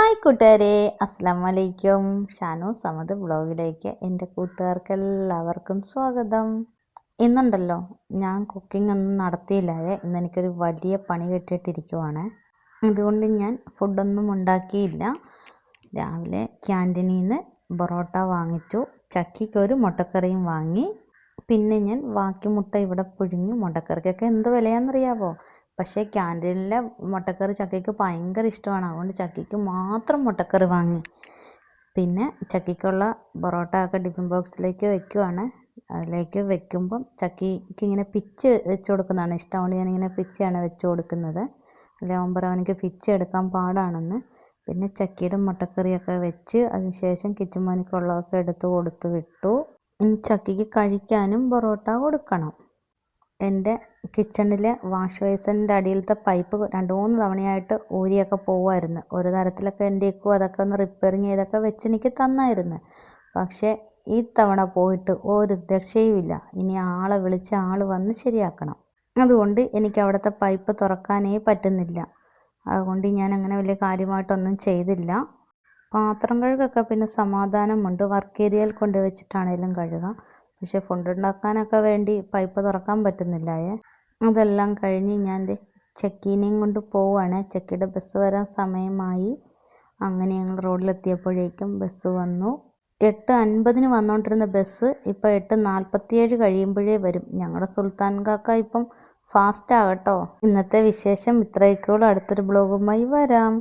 Hi കൂട്ടുകാരെ, അസ്സാം വലൈക്കും. ഷാനു സമദ് വ്ളോഗിലേക്ക് എൻ്റെ കൂട്ടുകാർക്ക് എല്ലാവർക്കും സ്വാഗതം. ഇന്നുണ്ടല്ലോ ഞാൻ കുക്കിംഗ് ഒന്നും നടത്തിയില്ലാതെ ഇന്നെനിക്കൊരു വലിയ പണി കിട്ടിയിട്ടിരിക്കുവാണ്. അതുകൊണ്ട് ഞാൻ ഫുഡൊന്നും ഉണ്ടാക്കിയില്ല. രാവിലെ ക്യാൻറ്റീനിൽ നിന്ന് പൊറോട്ട വാങ്ങിച്ചു, ചക്കിക്കൊരു മുട്ടക്കറിയും വാങ്ങി. പിന്നെ ഞാൻ ബാക്കി മുട്ട ഇവിടെ പുഴുങ്ങി. മുട്ടക്കറിക്കൊക്കെ എന്ത് വിലയാണെന്നറിയാവോ? പക്ഷേ ക്യാൻറ്റീനിലെ മുട്ടക്കറി ചക്കയ്ക്ക് ഭയങ്കര ഇഷ്ടമാണ്. അതുകൊണ്ട് ചക്കയ്ക്ക് മാത്രം മുട്ടക്കറി വാങ്ങി. പിന്നെ ചക്കയ്ക്കുള്ള പൊറോട്ട ഒക്കെ ടിഫിൻ ബോക്സിലേക്ക് വെക്കുവാണ്. അതിലേക്ക് വെക്കുമ്പം ചക്കയ്ക്ക് ഇങ്ങനെ പിച്ച് വെച്ച് കൊടുക്കുന്നതാണ് ഇഷ്ടം. അതുകൊണ്ട് ഞാനിങ്ങനെ പിച്ചാണ് വെച്ച് കൊടുക്കുന്നത്. അല്ലാവുമ്പോൾ അവനിക്ക് പിച്ച് എടുക്കാൻ പാടാണെന്ന്. പിന്നെ ചക്കയുടെ മുട്ടക്കറിയൊക്കെ വെച്ച് അതിനുശേഷം കിച്ചൻ പണിക്കുള്ളതൊക്കെ എടുത്ത് കൊടുത്ത് വിട്ടു. ഇനി ചക്കയ്ക്ക് കഴിക്കാനും പൊറോട്ട കൊടുക്കണം. എൻ്റെ കിച്ചണിലെ വാഷ് ബേസിൻ്റെ അടിയിലത്തെ പൈപ്പ് 2-3 തവണയായിട്ട് ഊരിയൊക്കെ പോവുമായിരുന്നു. ഒരു തരത്തിലൊക്കെ എൻ്റെ ഇക്കു അതൊക്കെ ഒന്ന് റിപ്പയറിങ് ചെയ്തൊക്കെ വെച്ച് എനിക്ക് തന്നായിരുന്നു. പക്ഷേ ഈ തവണ പോയിട്ട് ഒരു രക്ഷയുമില്ല. ഇനി ആളെ വിളിച്ച് ആൾ വന്ന് ശരിയാക്കണം. അതുകൊണ്ട് എനിക്ക് അവിടുത്തെ പൈപ്പ് തുറക്കാനേ പറ്റുന്നില്ല. അതുകൊണ്ട് ഞാൻ അങ്ങനെ വലിയ കാര്യമായിട്ടൊന്നും ചെയ്തില്ല. പാത്രം കഴുകൊക്കെ പിന്നെ സമാധാനമുണ്ട്. വർക്ക് ഏരിയയിൽ കൊണ്ടുവച്ചിട്ടാണേലും കഴുകാം. പക്ഷേ ഫുഡ് ഉണ്ടാക്കാനൊക്കെ വേണ്ടി പൈപ്പ് തുറക്കാൻ പറ്റുന്നില്ലായേ. അതെല്ലാം കഴിഞ്ഞ് ഞാൻ ചെക്കീനെയും കൊണ്ട് പോവുകയാണ്. ചെക്കിയുടെ ബസ് വരാൻ സമയമായി. അങ്ങനെ ഞങ്ങൾ റോഡിലെത്തിയപ്പോഴേക്കും ബസ് വന്നു. 8:50 വന്നുകൊണ്ടിരുന്ന ബസ് ഇപ്പോൾ 8:47 കഴിയുമ്പോഴേ വരും. ഞങ്ങളുടെ സുൽത്താൻ കാക്ക ഇപ്പം ഫാസ്റ്റ് ആകട്ടോ. ഇന്നത്തെ വിശേഷം ഇത്രയൊക്കെയുള്ളൂ. അടുത്തൊരു ബ്ലോഗുമായി വരാം.